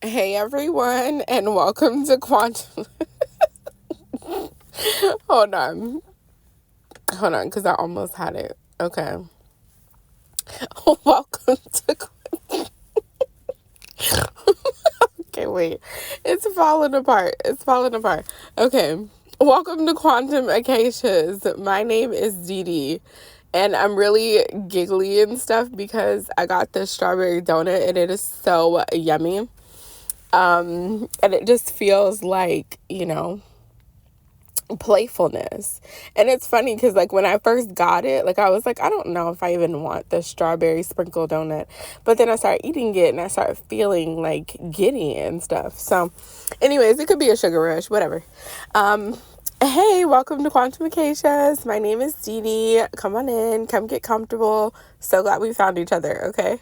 Hey everyone, and welcome to Quantum. Hold on, because I almost had it. Okay. Welcome to. Okay, wait. It's falling apart. Okay. Welcome to Quantum Acacias. My name is Dee Dee, and I'm really giggly and stuff because I got this strawberry donut and it is so yummy. And it just feels like, playfulness. And it's funny because like when I first got it, like I was like, I don't know if I even want the strawberry sprinkle donut, but then I started eating it and I started feeling like giddy and stuff. So anyways, it could be a sugar rush, whatever. Hey, welcome to QuantumAcacias. My name is Dee Dee. Come on in, come get comfortable. So glad we found each other. Okay.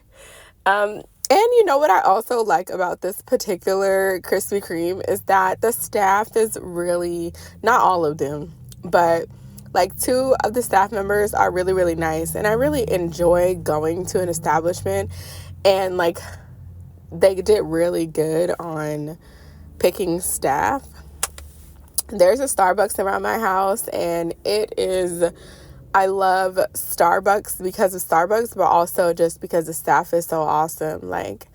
And you know what I also like about this particular Krispy Kreme is that the staff is really, not all of them, but like two of the staff members are really, really nice. And I really enjoy going to an establishment, and like they did really good on picking staff. There's a Starbucks around my house, and I love Starbucks because of Starbucks, but also just because the staff is so awesome. Like,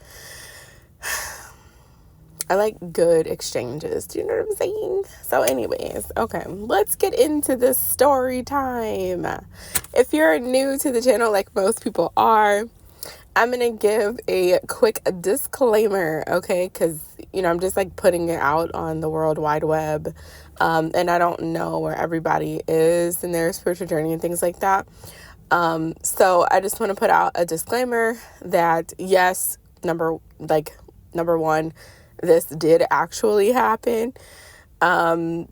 I like good exchanges. Do you know what I'm saying? So anyways, okay, let's get into this story time. If you're new to the channel, like most people are, I'm going to give a quick disclaimer, okay? Because, I'm just like putting it out on the World Wide Web. And I don't know where everybody is in their spiritual journey and things like that. So I just want to put out a disclaimer that yes, number one, this did actually happen.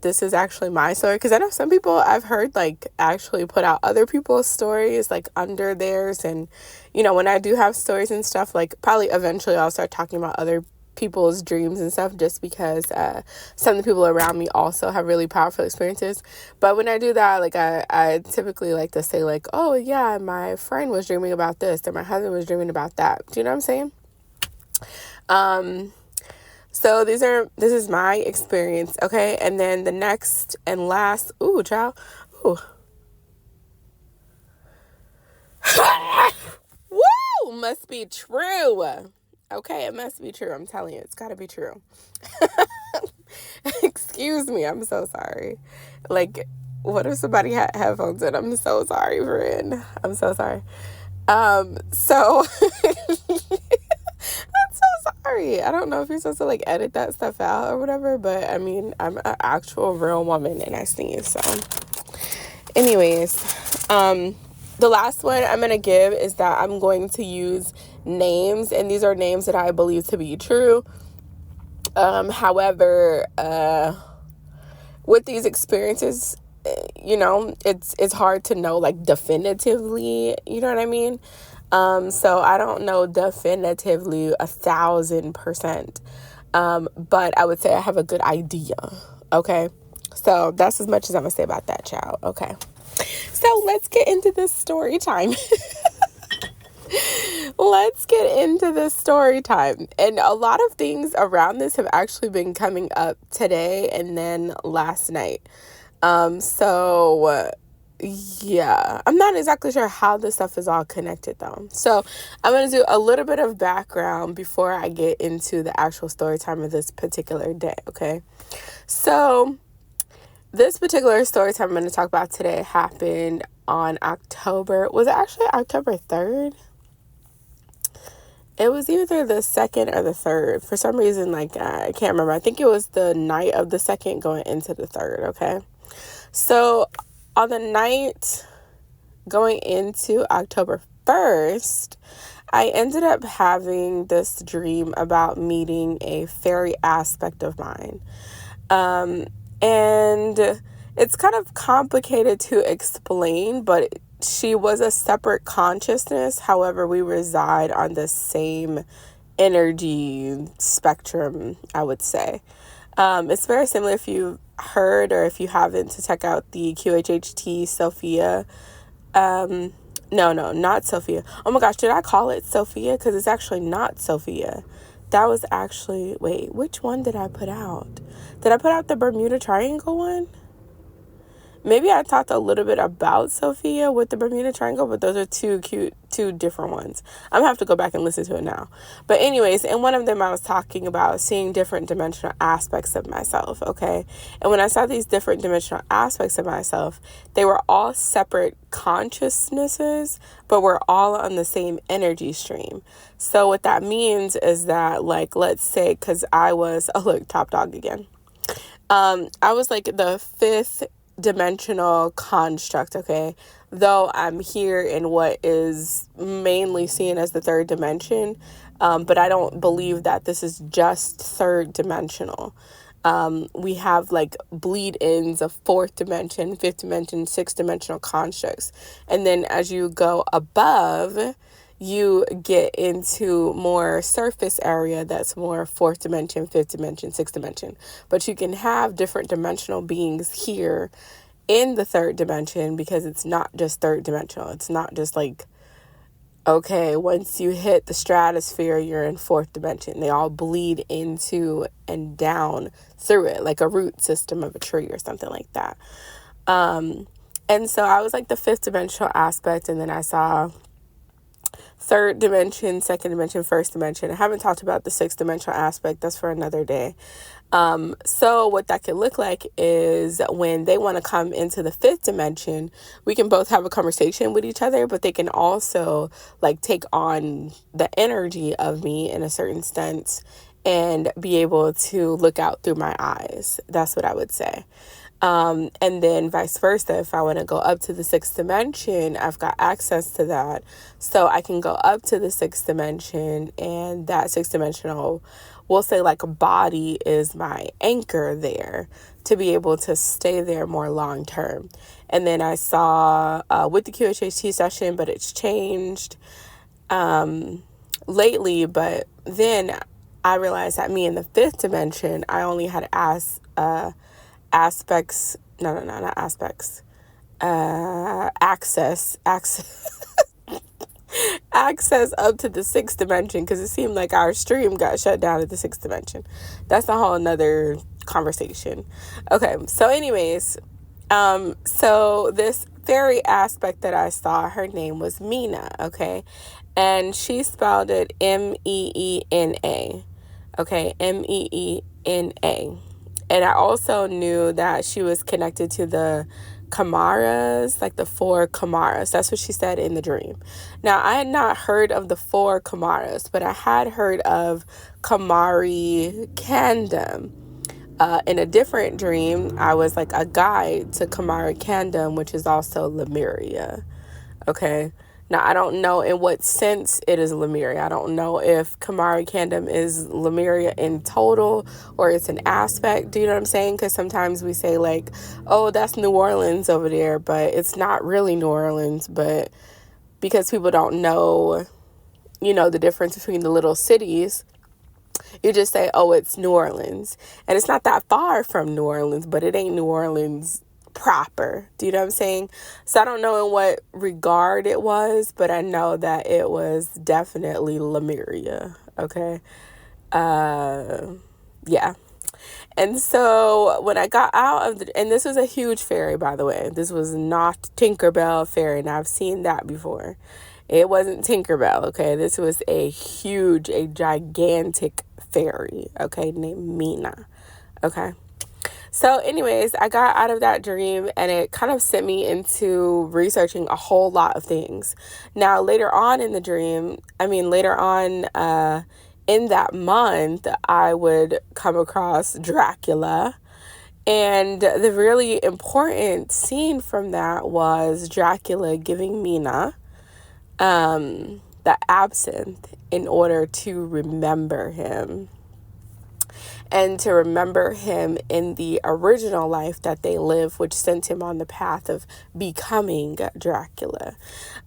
This is actually my story, because I know some people I've heard like actually put out other people's stories like under theirs, and when I do have stories and stuff, like probably eventually I'll start talking about other people's dreams and stuff, just because some of the people around me also have really powerful experiences. But when I do that, like I typically like to say like, oh yeah, my friend was dreaming about this, or my husband was dreaming about that. Do you know what I'm saying? So this is my experience, okay? And then the next and last, ooh, child, ooh. Woo! Must be true. Okay, it must be true. I'm telling you, it's got to be true. Excuse me, I'm so sorry. Like, what if somebody had headphones in? I'm so sorry, friend. I'm so sorry. So... Sorry, I don't know if you're supposed to like edit that stuff out or whatever, but I mean, I'm an actual real woman and I sneeze. So anyways, the last one I'm going to give is that I'm going to use names, and these are names that I believe to be true. However, with these experiences, it's hard to know like definitively, you know what I mean? So I don't know definitively 1,000%. But I would say I have a good idea. Okay. So that's as much as I'm gonna say about that, child. Okay. So let's get into this story time. Let's get into this story time. And a lot of things around this have actually been coming up today and then last night. Yeah, I'm not exactly sure how this stuff is all connected though. So I'm going to do a little bit of background before I get into the actual story time of this particular day, okay? So this particular story time I'm going to talk about today happened on was it actually October 3rd? It was either the 2nd or the 3rd. For some reason, like, I can't remember. I think it was the night of the 2nd going into the 3rd, okay? So on the night going into October 1st, I ended up having this dream about meeting a fairy aspect of mine. And it's kind of complicated to explain, but she was a separate consciousness. However, we reside on the same energy spectrum, I would say. It's very similar, if you've heard or if you haven't, to check out the QHHT Sophia. No, not Sophia. Oh my gosh, did I call it Sophia? Because it's actually not Sophia. that was actually, wait, which one did I put out? Did I put out the Bermuda Triangle one? Maybe I talked a little bit about Sophia with the Bermuda Triangle, but those are two different ones. I'm going to have to go back and listen to it now. But anyways, in one of them, I was talking about seeing different dimensional aspects of myself, okay? And when I saw these different dimensional aspects of myself, they were all separate consciousnesses, but we're all on the same energy stream. So what that means is that, like, let's say, because I was, oh, look, Top Dog again. I was like the fifth dimensional construct, okay, though I'm here in what is mainly seen as the third dimension, but I don't believe that this is just third dimensional. We have like bleed ins of fourth dimension, fifth dimension, sixth dimensional constructs, and then as you go above, you get into more surface area that's more fourth dimension, fifth dimension, sixth dimension. But you can have different dimensional beings here in the third dimension because it's not just third dimensional. It's not just like, okay, once you hit the stratosphere, you're in fourth dimension. They all bleed into and down through it, like a root system of a tree or something like that. And so I was like the fifth dimensional aspect, and then I saw third dimension, second dimension, first dimension. I haven't talked about the sixth dimensional aspect. That's for another day. So what that could look like is when they want to come into the fifth dimension, we can both have a conversation with each other, but they can also like take on the energy of me in a certain sense and be able to look out through my eyes. That's what I would say. And then vice versa, if I want to go up to the sixth dimension, I've got access to that. So I can go up to the sixth dimension, and that sixth dimensional, we'll say like a body is my anchor there to be able to stay there more long term. And then I saw with the QHHT session, but it's changed lately. But then I realized that me in the fifth dimension, I only had access access up to the sixth dimension, because it seemed like our stream got shut down at the sixth dimension. That's a whole nother conversation. Okay, so anyways, so this fairy aspect that I saw, her name was Mina, okay, and she spelled it Meena, okay, Meena. And I also knew that she was connected to the Kamaras, like the four Kamaras. That's what she said in the dream. Now, I had not heard of the four Kamaras, but I had heard of Kamari Kandam. In a different dream, I was like a guide to Kamari Kandam, which is also Lemuria. Okay. Now, I don't know in what sense it is Lemuria. I don't know if Kamari Kandam is Lemuria in total or it's an aspect. Do you know what I'm saying? Because sometimes we say like, oh, that's New Orleans over there, but it's not really New Orleans. But because people don't know, you know, the difference between the little cities, you just say, oh, it's New Orleans. And it's not that far from New Orleans, but it ain't New Orleans proper. Do you know what I'm saying? So I don't know in what regard it was, but I know that it was definitely Lemuria. Okay. Yeah. And so when I got out of and this was a huge fairy, by the way. This was not Tinkerbell fairy, and I've seen that before. It wasn't Tinkerbell, okay? This was a gigantic fairy, okay, named Mina, okay? So anyways, I got out of that dream, and it kind of sent me into researching a whole lot of things. Now, later on in the dream, later on in that month, I would come across Dracula. And the really important scene from that was Dracula giving Mina the absinthe in order to remember him. And to remember him in the original life that they lived, which sent him on the path of becoming Dracula.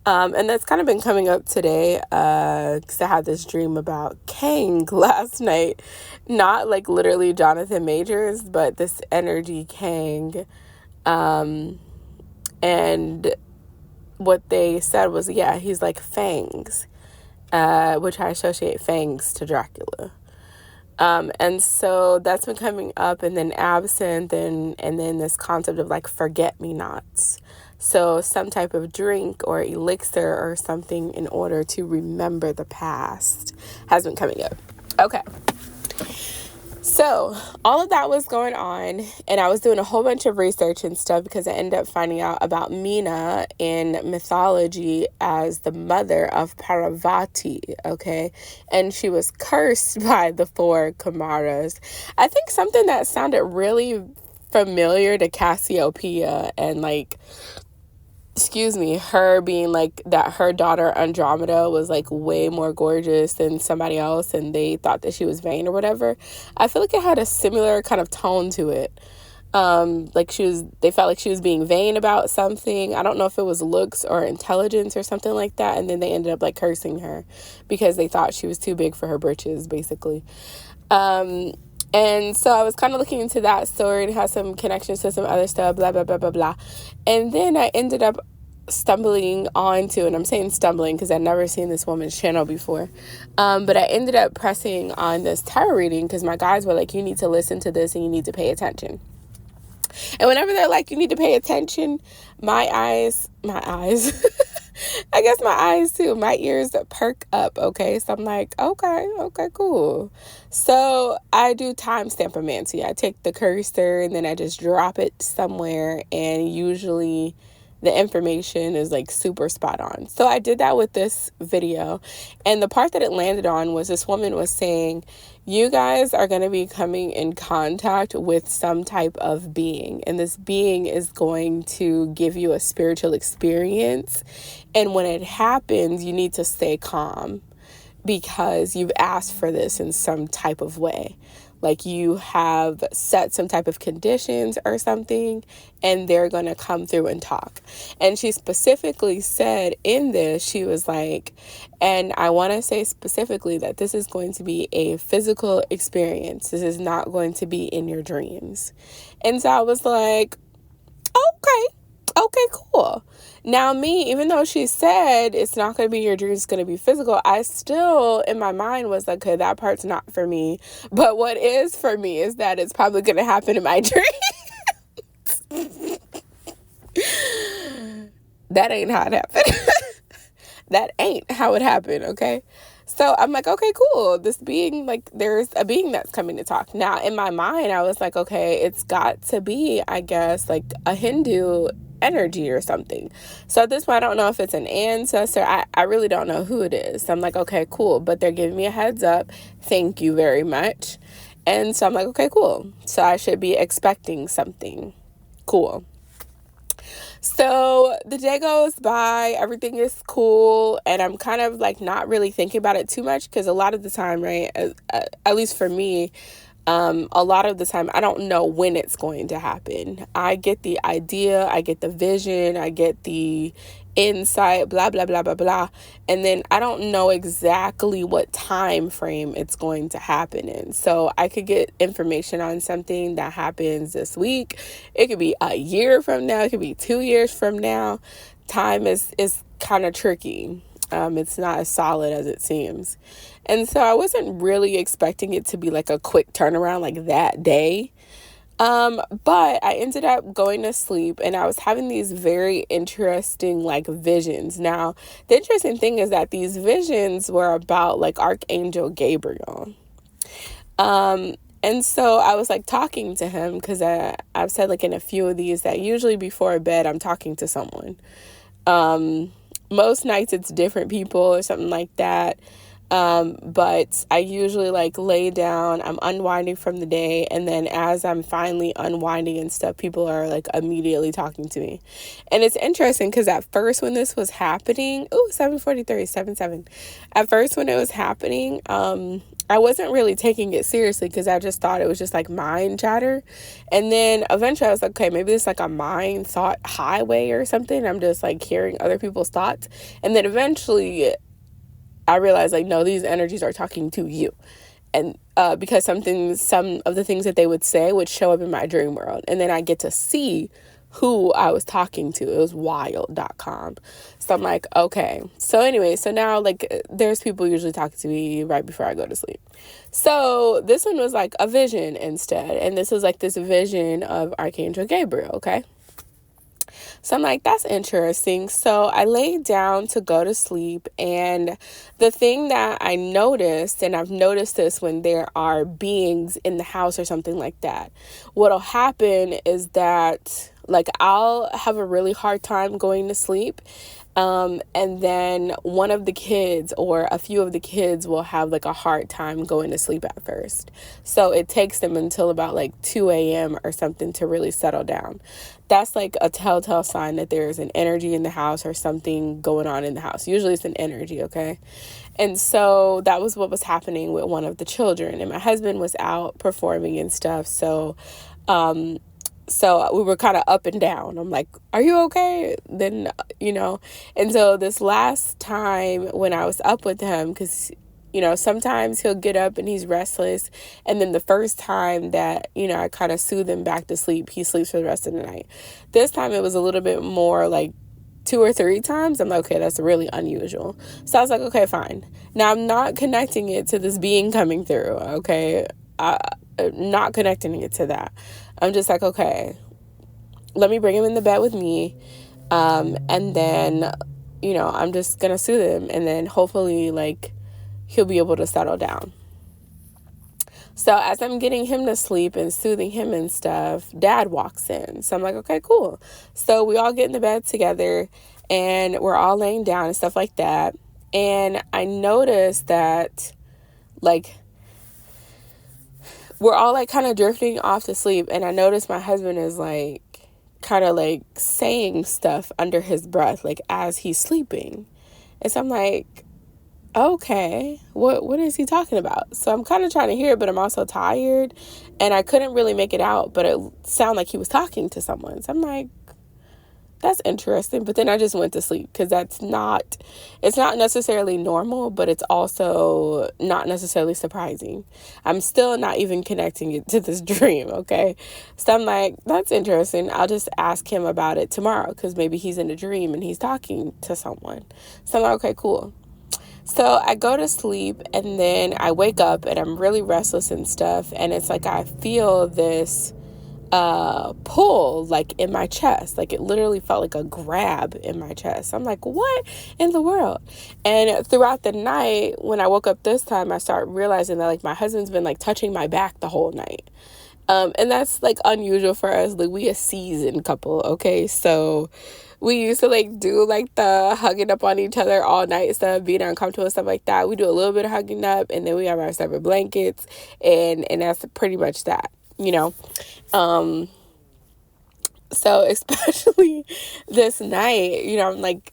And that's kind of been coming up today, because I had this dream about Kang last night. Not like literally Jonathan Majors, but this energy Kang. And what they said was, yeah, he's like fangs, which I associate fangs to Dracula. And so that's been coming up, and then absinthe, and then this concept of like forget-me-nots. So some type of drink or elixir or something in order to remember the past has been coming up. Okay. So all of that was going on, and I was doing a whole bunch of research and stuff because I ended up finding out about Mina in mythology as the mother of Parvati, okay? And she was cursed by the 4 Kumaras. I think something that sounded really familiar to Cassiopeia and like, her being like that her daughter Andromeda was like way more gorgeous than somebody else and they thought that she was vain or whatever. I feel like it had a similar kind of tone to it. Like they felt like she was being vain about something. I don't know if it was looks or intelligence or something like that. And then they ended up like cursing her because they thought she was too big for her britches, basically. And so I was kind of looking into that story and had some connections to some other stuff, blah, blah, blah, blah, blah. And then I ended up stumbling onto, and I'm saying stumbling because I'd never seen this woman's channel before. But I ended up pressing on this tarot reading because my guys were like, you need to listen to this and you need to pay attention. And whenever they're like, you need to pay attention, my eyes, I guess my eyes too, my ears perk up, okay? So I'm like, okay, cool. So I do timestampomancy. I take the cursor and then I just drop it somewhere, and usually the information is like super spot on. So I did that with this video, and the part that it landed on was this woman was saying, you guys are going to be coming in contact with some type of being, and this being is going to give you a spiritual experience. And when it happens, you need to stay calm because you've asked for this in some type of way. Like you have set some type of conditions or something, and they're going to come through and talk. And she specifically said in this, she was like, and I want to say specifically that this is going to be a physical experience. This is not going to be in your dreams. And so I was like, okay, cool. Now me, even though she said it's not going to be your dreams, it's going to be physical, I still, in my mind, was like, okay, that part's not for me. But what is for me is that it's probably going to happen in my dreams. That ain't how it happened. That ain't how it happened, okay? So I'm like, okay, cool. This being, like, there's a being that's coming to talk. Now, in my mind, I was like, okay, it's got to be, I guess, like a Hindu energy or something. So at this point, I don't know if it's an ancestor. I really don't know who it is. So I'm like, okay, cool. But they're giving me a heads up. Thank you very much. And so I'm like, okay, cool. So I should be expecting something. Cool. So the day goes by, everything is cool, and I'm kind of like not really thinking about it too much because a lot of the time, right, at least for me, a lot of the time I don't know when it's going to happen. I get the idea, I get the vision, I get the insight, blah, blah, blah, blah, blah. And then I don't know exactly what time frame it's going to happen in. So I could get information on something that happens this week. It could be a year from now. It could be 2 years from now. Time is kind of tricky. It's not as solid as it seems. And so I wasn't really expecting it to be like a quick turnaround like that day. But I ended up going to sleep and I was having these very interesting like visions. Now, the interesting thing is that these visions were about like Archangel Gabriel. And so I was like talking to him because I've said like in a few of these that usually before bed I'm talking to someone. Most nights it's different people or something like that. But I usually like lay down, I'm unwinding from the day, and then as I'm finally unwinding and stuff, people are like immediately talking to me. And it's interesting because at first when this was happening, 7:43, at first when it was happening, I wasn't really taking it seriously because I just thought it was just like mind chatter. And then eventually I was like, okay, maybe it's like a mind thought highway or something. I'm just like hearing other people's thoughts. And then eventually I realized like, no, these energies are talking to you. And because some of the things that they would say would show up in my dream world. And then I get to see who I was talking to. It was wild.com. So I'm like, okay. So anyway, so now like there's people usually talking to me right before I go to sleep. So this one was like a vision instead. And this is like this vision of Archangel Gabriel, okay? So I'm like, that's interesting. So I laid down to go to sleep. And the thing that I noticed, and I've noticed this when there are beings in the house or something like that, what'll happen is that like I'll have a really hard time going to sleep. And then one of the kids or a few of the kids will have like a hard time going to sleep at first. So it takes them until about like 2 a.m. or something to really settle down. That's like a telltale sign that there's an energy in the house or something going on in the house. Usually it's an energy, okay? And so that was what was happening with one of the children. And my husband was out performing and stuff. So we were kind of up and down. I'm like, are you okay? Then, and so this last time when I was up with him, because, sometimes he'll get up and he's restless. And then the first time that, I kind of soothe him back to sleep, he sleeps for the rest of the night. This time it was a little bit more like 2 or 3 times. I'm like, okay, that's really unusual. So I was like, okay, fine. Now I'm not connecting it to this being coming through, okay? Not connecting it to that. I'm just like, okay, let me bring him in the bed with me. And then, I'm just going to soothe him. And then hopefully, like, he'll be able to settle down. So as I'm getting him to sleep and soothing him and stuff, Dad walks in. So I'm like, okay, cool. So we all get in the bed together and we're all laying down and stuff like that. And I noticed that, like, we're all like kind of drifting off to sleep. And I noticed my husband is like kind of like saying stuff under his breath, like as he's sleeping. And so I'm like, okay, what is he talking about? So I'm kind of trying to hear it, but I'm also tired and I couldn't really make it out, but it sounded like he was talking to someone. So I'm like, that's interesting. But then I just went to sleep because it's not necessarily normal, but it's also not necessarily surprising. I'm still not even connecting it to this dream, okay? So I'm like, that's interesting. I'll just ask him about it tomorrow because maybe he's in a dream and he's talking to someone. So I'm like, okay, cool. So I go to sleep and then I wake up and I'm really restless and stuff. And it's like I feel this pull like in my chest. Like it literally felt like a grab in my chest. I'm like, what in the world? And throughout the night, when I woke up this time, I start realizing that like my husband's been like touching my back the whole night. And that's like unusual for us. Like we a seasoned couple, okay? So we used to like do like the hugging up on each other all night stuff, being uncomfortable and stuff like that. We do a little bit of hugging up and then we have our separate blankets and that's pretty much that, so especially this night, I'm like,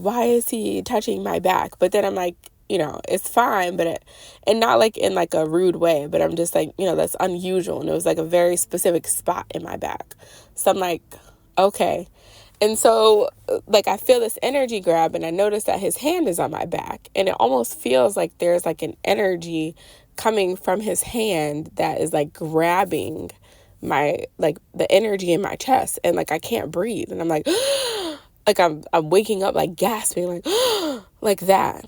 why is he touching my back? But then I'm like, it's fine, and not like in like a rude way, but I'm just like, that's unusual. And it was like a very specific spot in my back. So I'm like, okay. And so like, I feel this energy grab and I notice that his hand is on my back and it almost feels like there's like an energy coming from his hand that is like grabbing my, like the energy in my chest and like, I can't breathe. And I'm like, like I'm waking up, like gasping, like, like that.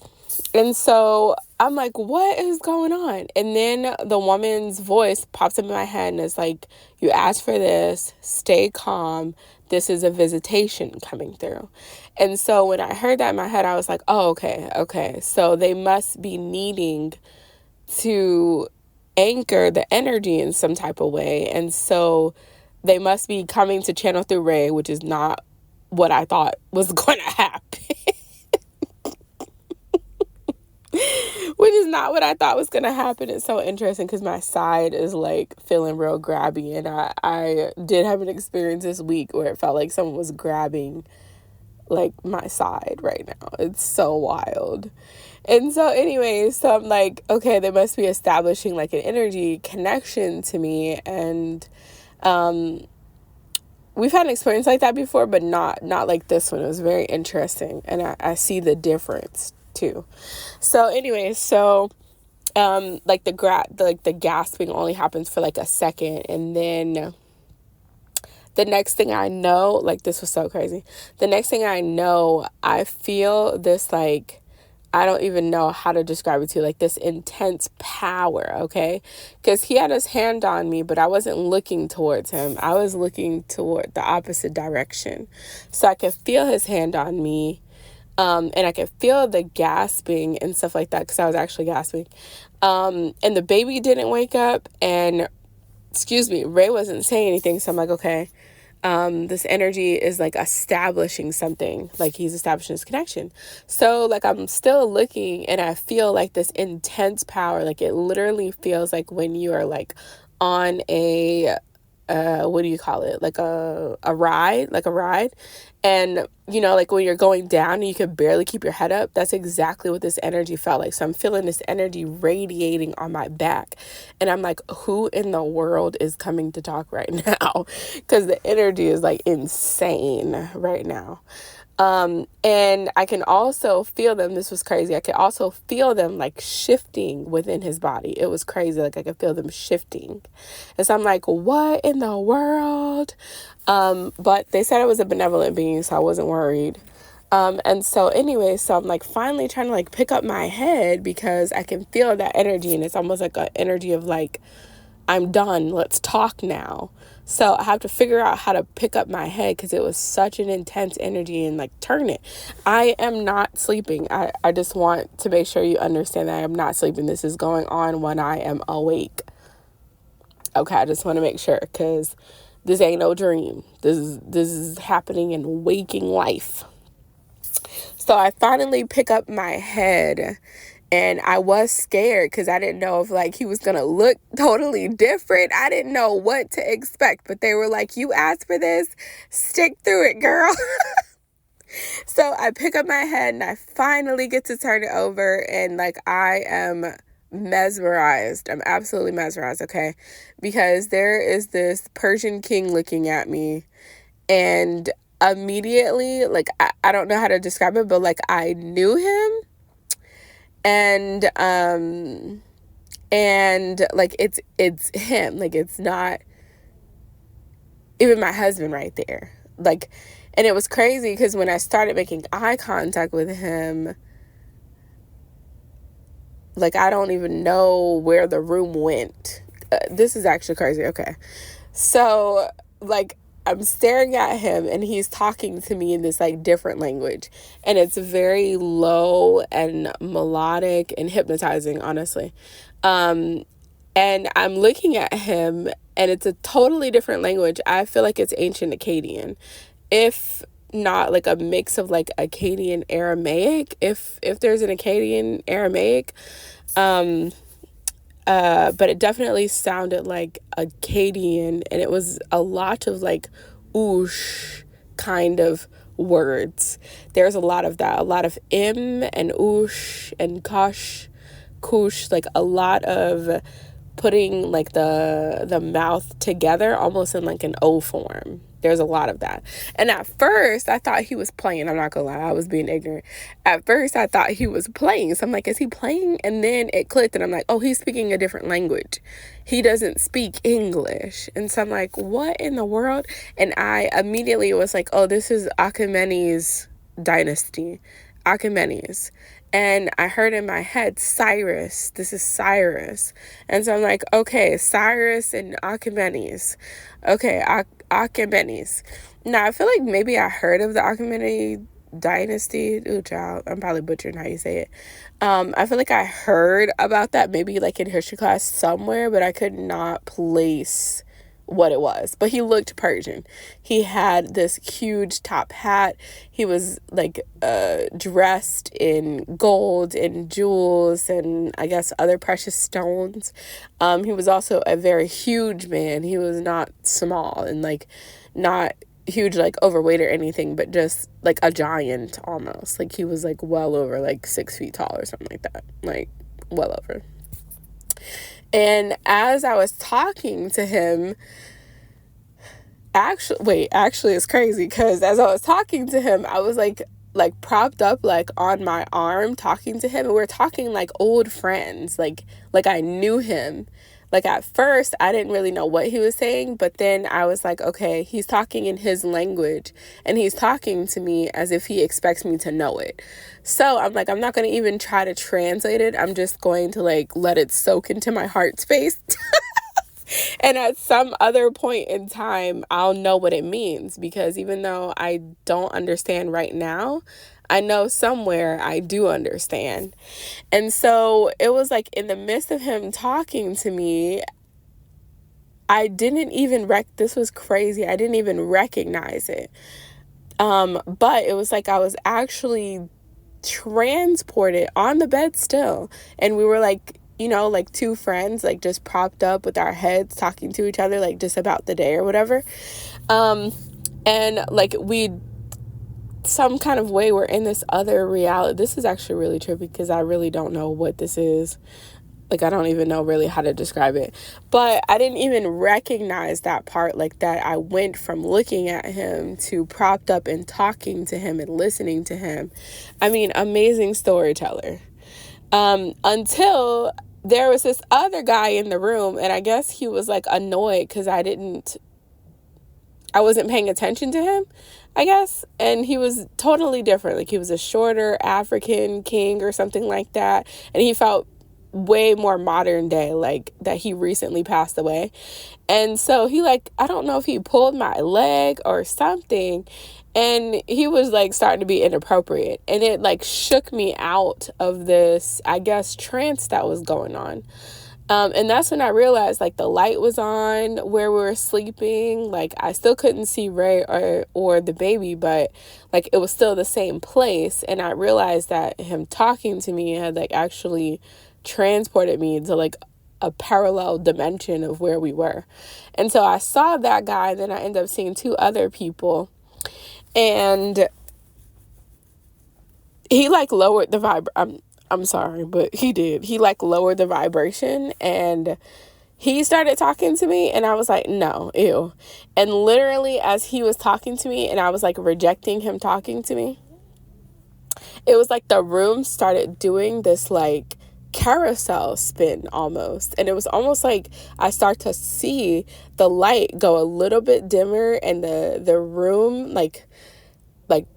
And so I'm like, what is going on? And then the woman's voice pops up in my head and it's like, you asked for this, stay calm. This is a visitation coming through. And so when I heard that in my head, I was like, oh, okay. So they must be needing to anchor the energy in some type of way. And so they must be coming to channel through Ray, which is not what I thought was going to happen. Which is not what I thought was going to happen. It's so interesting because my side is like feeling real grabby. And I did have an experience this week where it felt like someone was grabbing like my side right now. It's so wild. And so anyway, so I'm like, okay, they must be establishing like an energy connection to me. And we've had an experience like that before, but not like this one. It was very interesting. And I see the difference too. So anyway, like the gasping only happens for like a second, and then The next thing I know, like, this was so crazy. The next thing I know, I feel this, like, I don't even know how to describe it to you, like this intense power, okay? Because he had his hand on me, but I wasn't looking towards him. I was looking toward the opposite direction. So I could feel his hand on me, and I could feel the gasping and stuff like that, because I was actually gasping. And the baby didn't wake up, and, Ray wasn't saying anything, so I'm like, okay. This energy is like establishing something, like he's establishing this connection. So like I'm still looking, and I feel like this intense power. Like it literally feels like when you are like on a what do you call it, like a ride, and like when you're going down and you can barely keep your head up. That's exactly what this energy felt like. So I'm feeling this energy radiating on my back, and I'm like, who in the world is coming to talk right now? Because the energy is like insane right now. And I can also feel them. This was crazy. I could also feel them like shifting within his body. It was crazy. Like I could feel them shifting. And so I'm like, what in the world? But they said it was a benevolent being, so I wasn't worried. And so anyway, so I'm like finally trying to like pick up my head, because I can feel that energy, and it's almost like an energy of like, I'm done. Let's talk now. So I have to figure out how to pick up my head, because it was such an intense energy, and like turn it. I am not sleeping. I just want to make sure you understand that I am not sleeping. This is going on when I am awake. Okay, I just want to make sure, because this ain't no dream. This is happening in waking life. So I finally pick up my head, and I was scared, because I didn't know if like he was going to look totally different. I didn't know what to expect, but they were like, you asked for this, stick through it, girl. So I pick up my head, and I finally get to turn it over, and like I am mesmerized. I'm absolutely mesmerized, okay? Because there is this Persian king looking at me, and immediately, like I don't know how to describe it, but like I knew him. And like it's him. Like it's not even my husband right there. Like, and it was crazy, because when I started making eye contact with him, like I don't even know where the room went. This is actually crazy. Okay. So like I'm staring at him, and he's talking to me in this like different language, and it's very low and melodic and hypnotizing, honestly. And I'm looking at him, and it's a totally different language. I feel like it's ancient Akkadian, if not like a mix of like Akkadian Aramaic, if there's an Akkadian Aramaic. But it definitely sounded like Akkadian, and it was a lot of like oosh kind of words. There's a lot of that, a lot of im and oosh and kush, like a lot of putting like the mouth together almost in like an O form. There's a lot of that. And at first I thought he was playing. I'm not gonna lie, I was being ignorant. At first I thought he was playing. So I'm like, is he playing? And then it clicked, and I'm like, oh, he's speaking a different language. He doesn't speak English. And so I'm like, what in the world? And I immediately was like, oh, this is Achaemenid's dynasty. Achaemenid. And I heard in my head, Cyrus. This is Cyrus. And so I'm like, okay, Cyrus and Achaemenid. Okay, Achaemenid. Now, I feel like maybe I heard of the Achaemenid dynasty. Ooh, child, I'm probably butchering how you say it. I feel like I heard about that maybe like in history class somewhere, but I could not place what it was. But he looked Persian. He had this huge top hat. He was like dressed in gold and jewels and I guess other precious stones. He was also a very huge man. He was not small and like not huge, like overweight or anything, but just like a giant almost. Like he was like well over like 6 feet tall or something like that. Like well over. And as I was talking to him, actually it's crazy, because as I was talking to him, I was like propped up like on my arm talking to him, and we we're talking like old friends, like I knew him. Like at first, I didn't really know what he was saying, but then I was like, okay, he's talking in his language and he's talking to me as if he expects me to know it. So I'm like, I'm not going to even try to translate it. I'm just going to like let it soak into my heart space. And at some other point in time, I'll know what it means, because even though I don't understand right now, I know somewhere I do understand. And so it was like in the midst of him talking to me, I didn't even this was crazy. I didn't even recognize it. But it was like I was actually transported on the bed still. And we were like, you know, like two friends, like just propped up with our heads talking to each other, like just about the day or whatever. And like some kind of way we're in this other reality. This is actually really trippy because I really don't know what this is. Like, I don't even know really how to describe it. But I didn't even recognize that part, like that I went from looking at him to propped up and talking to him and listening to him. I mean, amazing storyteller. Until there was this other guy in the room, and I guess he was like annoyed because I wasn't paying attention to him, I guess. And he was totally different. Like, he was a shorter African king or something like that. And he felt way more modern day, like that he recently passed away. And so he, like, I don't know if he pulled my leg or something, and he was like starting to be inappropriate, and it like shook me out of this, I guess, trance that was going on. And that's when I realized, like, the light was on where we were sleeping. Like, I still couldn't see Ray or the baby, but like it was still the same place. And I realized that him talking to me had like actually transported me to like a parallel dimension of where we were. And so I saw that guy, then I ended up seeing two other people, and he like lowered the I'm sorry, but he did. He like lowered the vibration, and he started talking to me, and I was like, no, ew. And literally as he was talking to me and I was like rejecting him talking to me, it was like the room started doing this like carousel spin almost. And it was almost like I start to see the light go a little bit dimmer and the room like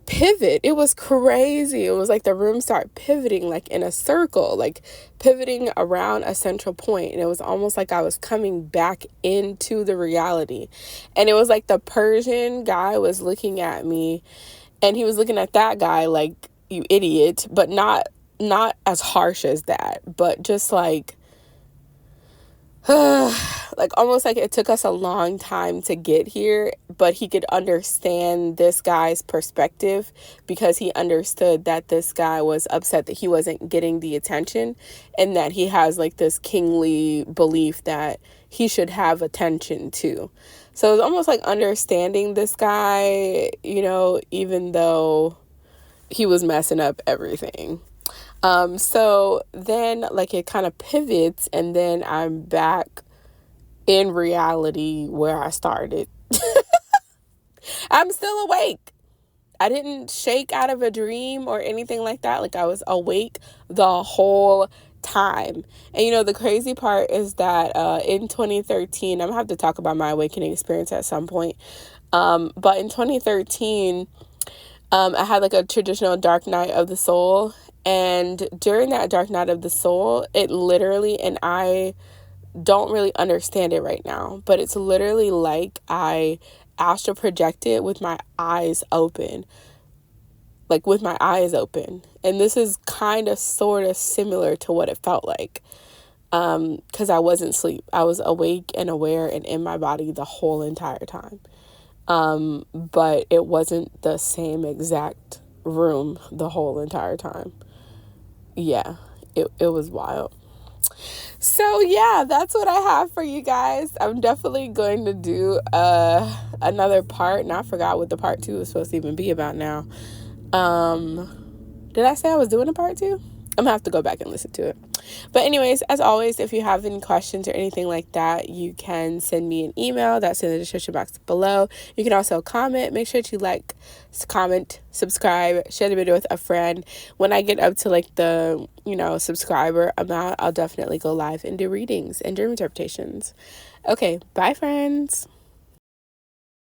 pivot. It was crazy. It was like the room started pivoting like in a circle, like pivoting around a central point. And it was almost like I was coming back into the reality. And it was like the Persian guy was looking at me, and he was looking at that guy like, you idiot, but not as harsh as that, but just like like almost like it took us a long time to get here, but he could understand this guy's perspective because he understood that this guy was upset that he wasn't getting the attention, and that he has like this kingly belief that he should have attention too. So it's almost like understanding this guy, you know, even though he was messing up everything. So then like it kind of pivots, and then I'm back in reality where I started. I'm still awake. I didn't shake out of a dream or anything like that. Like, I was awake the whole time. And you know, the crazy part is that in 2013, I'm gonna have to talk about my awakening experience at some point. But in 2013, I had like a traditional dark night of the soul. And during that dark night of the soul, it literally, and I don't really understand it right now, but it's literally like I astral projected with my eyes open. Like with my eyes open. And this is kind of sort of similar to what it felt like. Because I wasn't asleep. I was awake and aware and in my body the whole entire time. But it wasn't the same exact room the whole entire time. Yeah, it was wild. So yeah, that's what I have for you guys. I'm definitely going to do another part, and I forgot what the part 2 was supposed to even be about now. Did I say I was doing a part 2? I'm gonna have to go back and listen to it. But anyways, as always, if you have any questions or anything like that, you can send me an email. That's in the description box below. You can also comment. Make sure to like, comment, subscribe, share the video with a friend. When I get up to like the, subscriber amount, I'll definitely go live and do readings and dream interpretations. Okay, bye friends.